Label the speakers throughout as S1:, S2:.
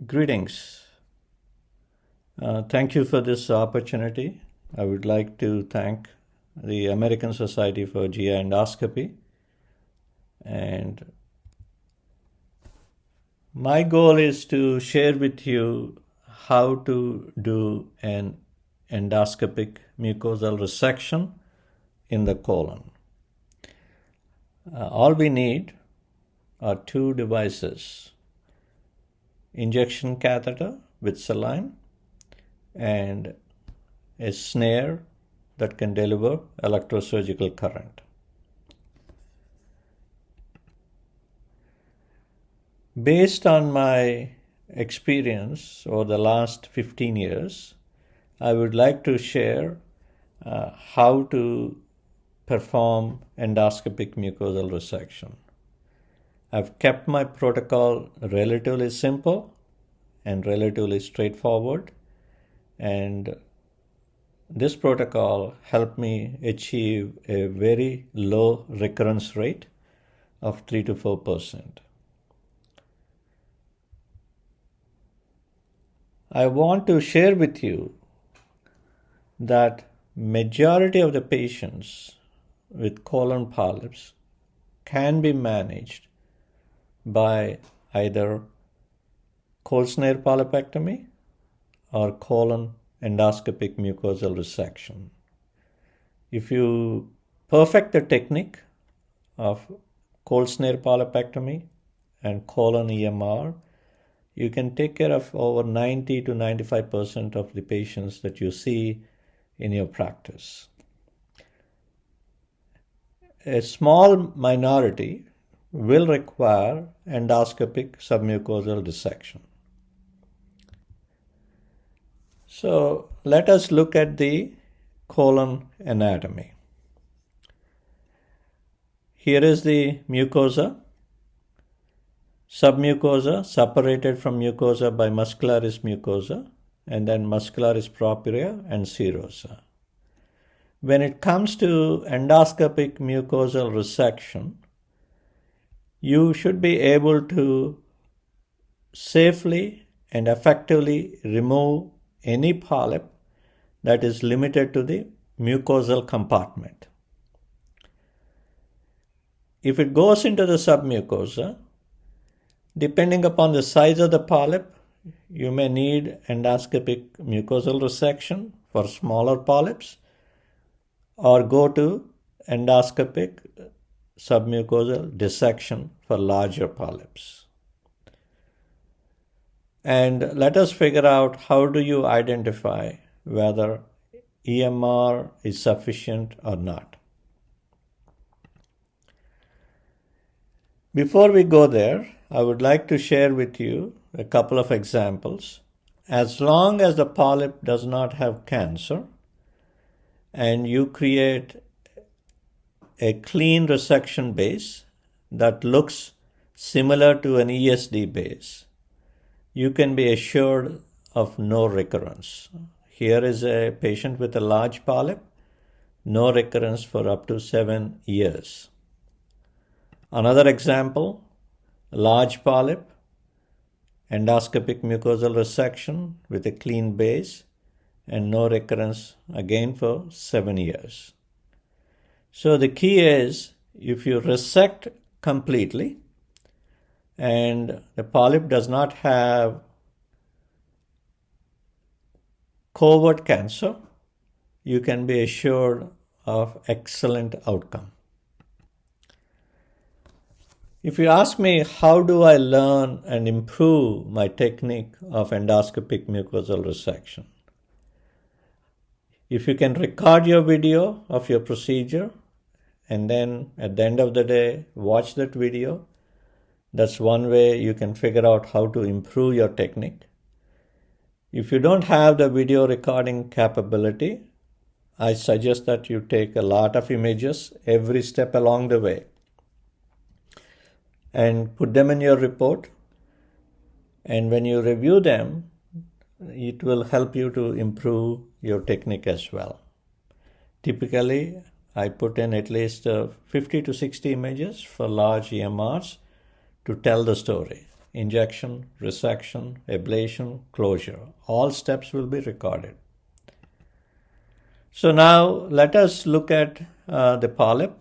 S1: Greetings. Thank you for this opportunity. I would like to thank the American Society for GI Endoscopy. And my goal is to share with you how to do an endoscopic mucosal resection in the colon. All we need are two devices: injection catheter with saline and a snare that can deliver electrosurgical current. Based on my experience over the last 15 years, I would like to share how to perform endoscopic mucosal resection. I've kept my protocol relatively simple and relatively straightforward, and this protocol helped me achieve a very low recurrence rate of 3 to 4%. I want to share with you that majority of the patients with colon polyps can be managed by either cold snare polypectomy or colon endoscopic mucosal resection. If you perfect the technique of cold snare polypectomy and colon EMR, you can take care of over 90 to 95% of the patients that you see in your practice. A small minority will require endoscopic submucosal dissection. So let us look at the colon anatomy. Here is the mucosa. Submucosa separated from mucosa by muscularis mucosa, and then muscularis propria and serosa. When it comes to endoscopic mucosal resection, you should be able to safely and effectively remove any polyp that is limited to the mucosal compartment. If it goes into the submucosa, depending upon the size of the polyp, you may need endoscopic mucosal resection for smaller polyps or go to endoscopic submucosal dissection for larger polyps. And let us figure out how do you identify whether EMR is sufficient or not. Before we go there, I would like to share with you a couple of examples. As long as the polyp does not have cancer and you create a clean resection base that looks similar to an ESD base, you can be assured of no recurrence. Here is a patient with a large polyp, no recurrence for up to 7 years. Another example, large polyp, endoscopic mucosal resection with a clean base and no recurrence again for 7 years. So the key is, if you resect completely and the polyp does not have covert cancer, you can be assured of excellent outcome. If you ask me, how do I learn and improve my technique of endoscopic mucosal resection? If you can record your video of your procedure and then at the end of the day watch that video, that's one way you can figure out how to improve your technique. If you don't have the video recording capability, I suggest that you take a lot of images every step along the way and put them in your report. And when you review them, it will help you to improve your technique as well. Typically, I put in at least 50 to 60 images for large EMRs to tell the story. injection, resection, ablation, closure. All steps will be recorded. So now let us look at the polyp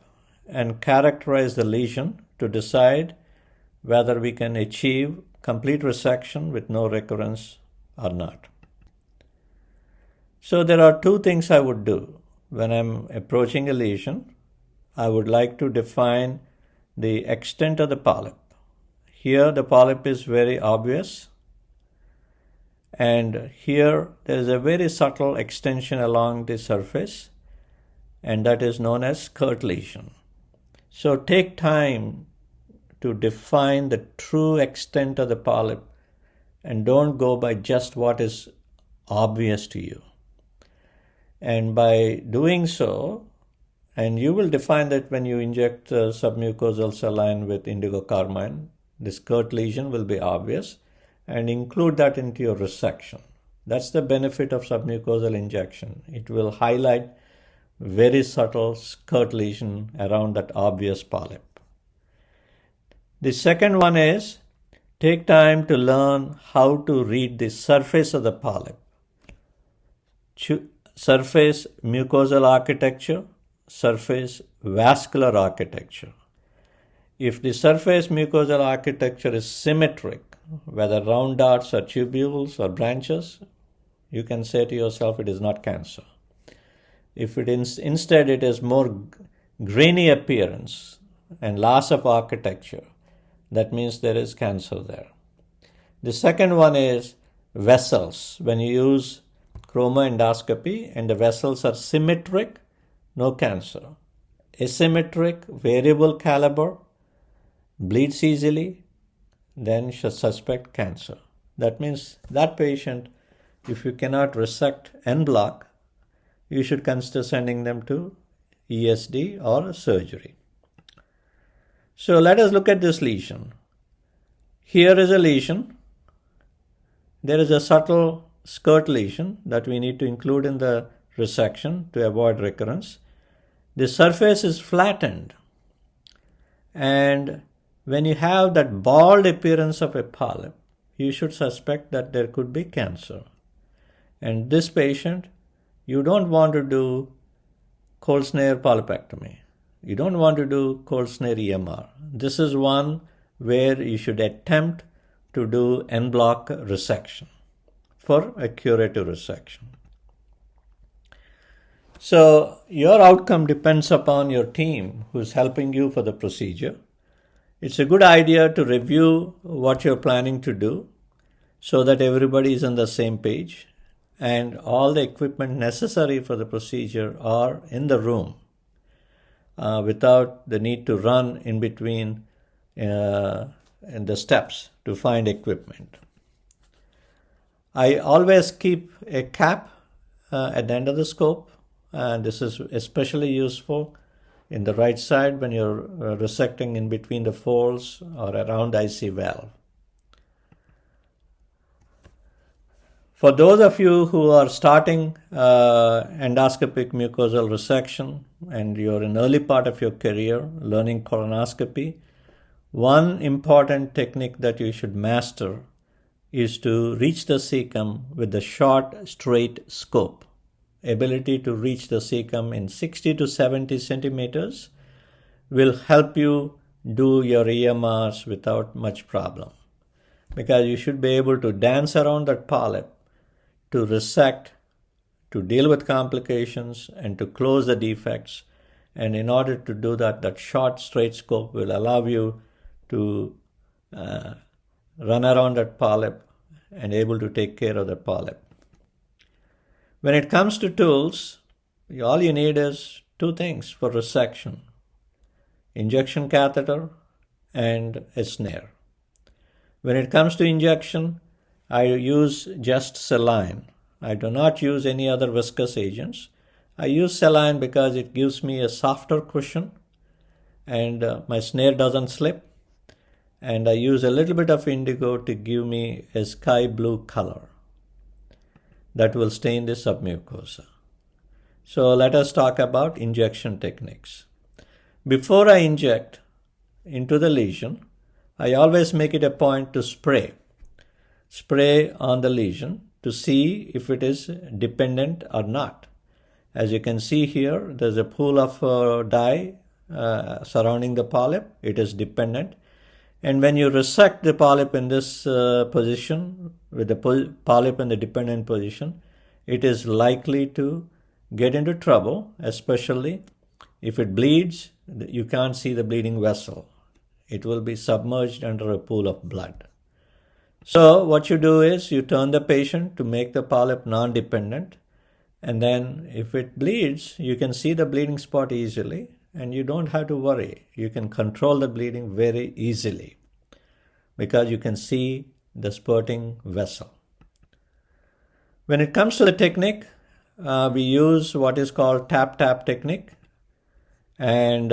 S1: and characterize the lesion to decide whether we can achieve complete resection with no recurrence or not. So there are two things I would do. When I'm approaching a lesion, I would like to define the extent of the polyp. Here the polyp is very obvious, and here there is a very subtle extension along the surface, and that is known as skirt lesion. So take time to define the true extent of the polyp and don't go by just what is obvious to you. And by doing so, and you will define that when you inject submucosal saline with indigo carmine, the skirt lesion will be obvious, and include that into your resection. That's the benefit of submucosal injection. It will highlight very subtle skirt lesion around that obvious polyp. The second one is take time to learn how to read the surface of the polyp. Surface mucosal architecture, surface vascular architecture. If the surface mucosal architecture is symmetric, whether round dots or tubules or branches, you can say to yourself it is not cancer. If it is, instead it is more grainy appearance and loss of architecture, that means there is cancer there. The second one is vessels. When you use chroma-endoscopy and the vessels are symmetric, no cancer. Asymmetric, variable caliber, bleeds easily, then should suspect cancer. That means that patient, if you cannot resect en bloc, you should consider sending them to ESD or surgery. So let us look at this lesion. Here is a lesion. There is a subtle skirt lesion that we need to include in the resection to avoid recurrence. The surface is flattened, and when you have that bald appearance of a polyp, you should suspect that there could be cancer. And this patient, you don't want to do cold snare polypectomy. You don't want to do cold snare EMR. This is one where you should attempt to do en bloc resection for a curative resection. So your outcome depends upon your team who's helping you for the procedure. It's a good idea to review what you're planning to do so that everybody is on the same page and all the equipment necessary for the procedure are in the room without the need to run in between in the steps to find equipment. I always keep a cap at the end of the scope, and this is especially useful in the right side when you're resecting in between the folds or around the IC valve. For those of you who are starting endoscopic mucosal resection and you're in early part of your career learning colonoscopy, one important technique that you should master is to reach the cecum with the short, straight scope. Ability to reach the cecum in 60 to 70 centimeters will help you do your EMRs without much problem, because you should be able to dance around that polyp to resect, to deal with complications, and to close the defects. And in order to do that, that short, straight scope will allow you to run around that polyp and able to take care of the polyp. When it comes to tools, all you need is two things for resection: injection catheter and a snare. When it comes to injection, I use just saline. I do not use any other viscous agents. I use saline because it gives me a softer cushion and my snare doesn't slip. And I use a little bit of indigo to give me a sky blue color that will stain the submucosa. So let us talk about injection techniques. Before I inject into the lesion, I always make it a point to spray on the lesion to see if it is dependent or not. As you can see here, there's a pool of dye surrounding the polyp. It is dependent. And when you resect the polyp in this position, with the polyp in the dependent position, it is likely to get into trouble, especially if it bleeds. You can't see the bleeding vessel. It will be submerged under a pool of blood. So what you do is you turn the patient to make the polyp non-dependent, and then if it bleeds, you can see the bleeding spot easily, and you don't have to worry. You can control the bleeding very easily because you can see the spurting vessel. When it comes to the technique, we use what is called tap-tap technique, and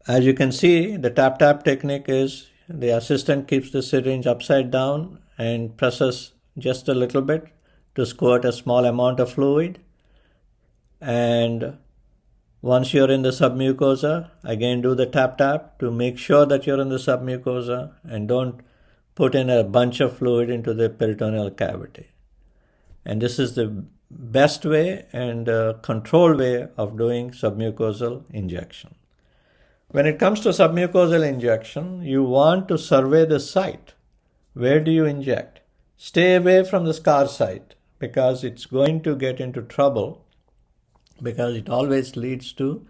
S1: as you can see, the tap-tap technique is the assistant keeps the syringe upside down and presses just a little bit to squirt a small amount of fluid. And once you're in the submucosa, again do the tap-tap to make sure that you're in the submucosa and don't put in a bunch of fluid into the peritoneal cavity. And this is the best way and controlled way of doing submucosal injection. When it comes to submucosal injection, you want to survey the site. Where do you inject? Stay away from the scar site because it's going to get into trouble because it always leads to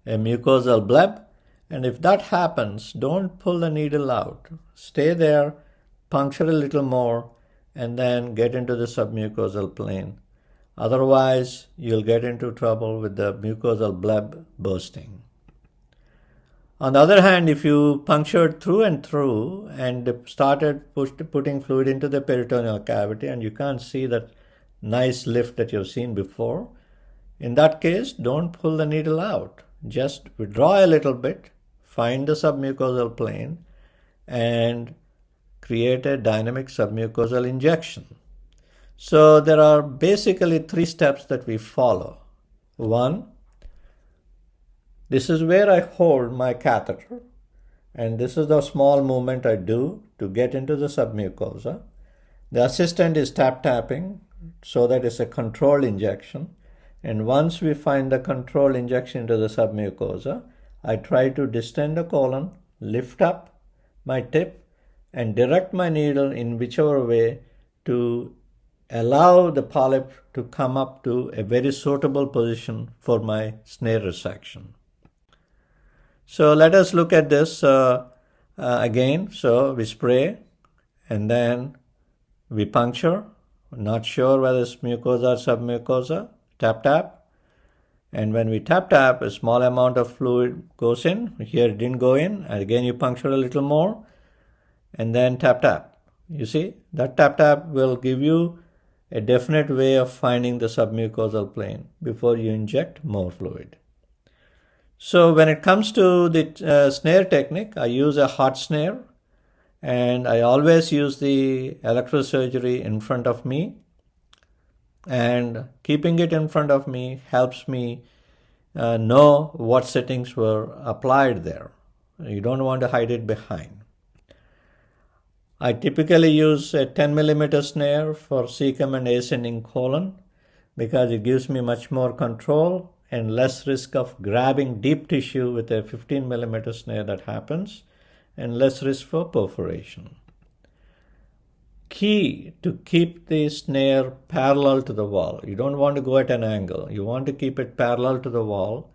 S1: a mucosal bleb. And if that happens, don't pull the needle out. Stay there, puncture a little more, and then get into the submucosal plane. Otherwise, you'll get into trouble with the mucosal bleb bursting. On the other hand, if you punctured through and through and started putting fluid into the peritoneal cavity and you can't see that nice lift that you've seen before, in that case, don't pull the needle out. Just withdraw a little bit, find the submucosal plane, and create a dynamic submucosal injection. So there are basically 3 steps that we follow. 1, this is where I hold my catheter, and this is the small movement I do to get into the submucosa. The assistant is tap-tapping so that it's a controlled injection. And once we find the controlled injection into the submucosa, I try to distend the colon, lift up my tip, and direct my needle in whichever way to allow the polyp to come up to a very suitable position for my snare resection. So let us look at this again. So we spray and then we puncture. Not sure whether it's mucosa or submucosa. Tap tap. And when we tap tap, a small amount of fluid goes in. Here it didn't go in. And again you puncture a little more. And then tap tap. You see, that tap tap will give you a definite way of finding the submucosal plane before you inject more fluid. So when it comes to the snare technique, I use a hot snare, and I always use the electrosurgery in front of me, and keeping it in front of me helps me know what settings were applied there. You don't want to hide it behind. I typically use a 10 millimeter snare for cecum and ascending colon because it gives me much more control and less risk of grabbing deep tissue with a 15 millimeter snare that happens, and less risk for perforation. Key to keep the snare parallel to the wall. You don't want to go at an angle. You want to keep it parallel to the wall.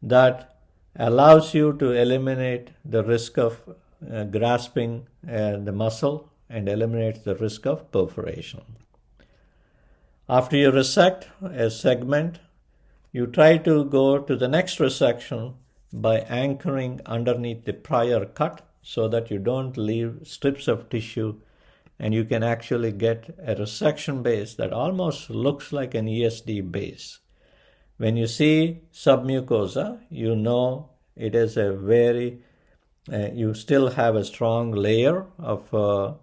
S1: That allows you to eliminate the risk of grasping the muscle and eliminates the risk of perforation. After you resect a segment, you try to go to the next resection by anchoring underneath the prior cut so that you don't leave strips of tissue, and you can actually get a resection base that almost looks like an ESD base. When you see submucosa, you know it is a very, you still have a strong layer of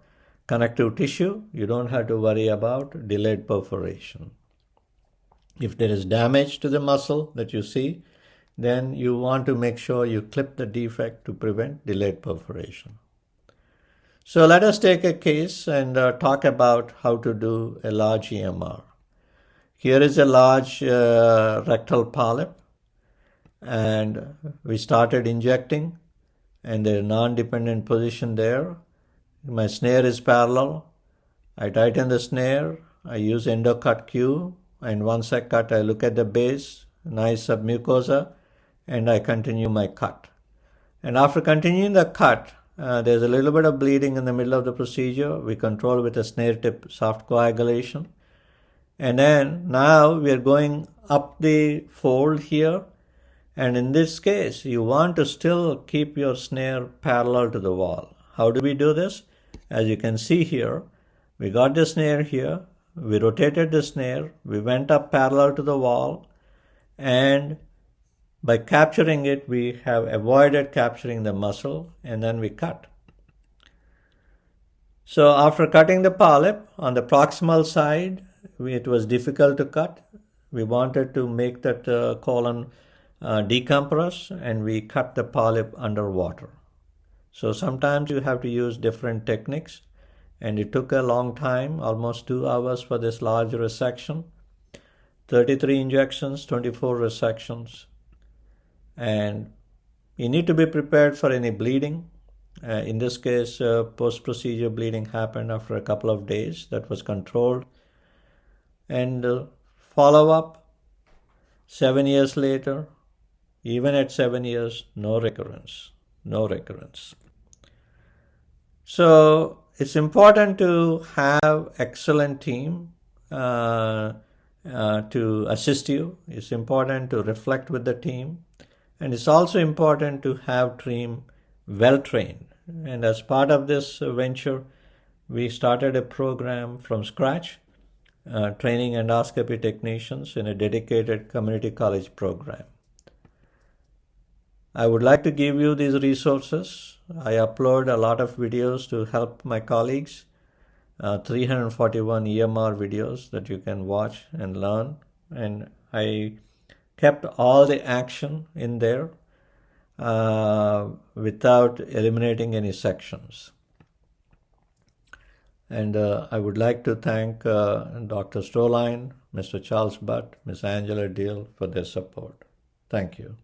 S1: connective tissue. You don't have to worry about delayed perforation. If there is damage to the muscle that you see, then you want to make sure you clip the defect to prevent delayed perforation. So let us take a case and talk about how to do a large EMR. Here is a large rectal polyp, and we started injecting, and the non-dependent position there. My snare is parallel. I tighten the snare. I use endocut Q, and once I cut, I look at the base, nice submucosa, and I continue my cut. And after continuing the cut, there's a little bit of bleeding in the middle of the procedure. We control with a snare tip soft coagulation. And then now we are going up the fold here. And in this case, you want to still keep your snare parallel to the wall. How do we do this? As you can see here, we got the snare here. We rotated the snare. We went up parallel to the wall. And by capturing it, we have avoided capturing the muscle, and then we cut. So after cutting the polyp on the proximal side, it was difficult to cut. We wanted to make that colon decompress, and we cut the polyp underwater. So sometimes you have to use different techniques, and it took a long time, almost 2 hours for this large resection. 33 injections, 24 resections. And you need to be prepared for any bleeding. In this case, post-procedure bleeding happened after a couple of days. That was controlled. And follow-up, 7 years later, even at 7 years, no recurrence. No recurrence. So it's important to have excellent team to assist you. It's important to reflect with the team. And it's also important to have team well trained. And as part of this venture, we started a program from scratch, training endoscopy technicians in a dedicated community college program. I would like to give you these resources. I upload a lot of videos to help my colleagues, 341 EMR videos that you can watch and learn. And I kept all the action in there without eliminating any sections. And I would like to thank Dr. Stroline, Mr. Charles Butt, Ms. Angela Deal for their support. Thank you.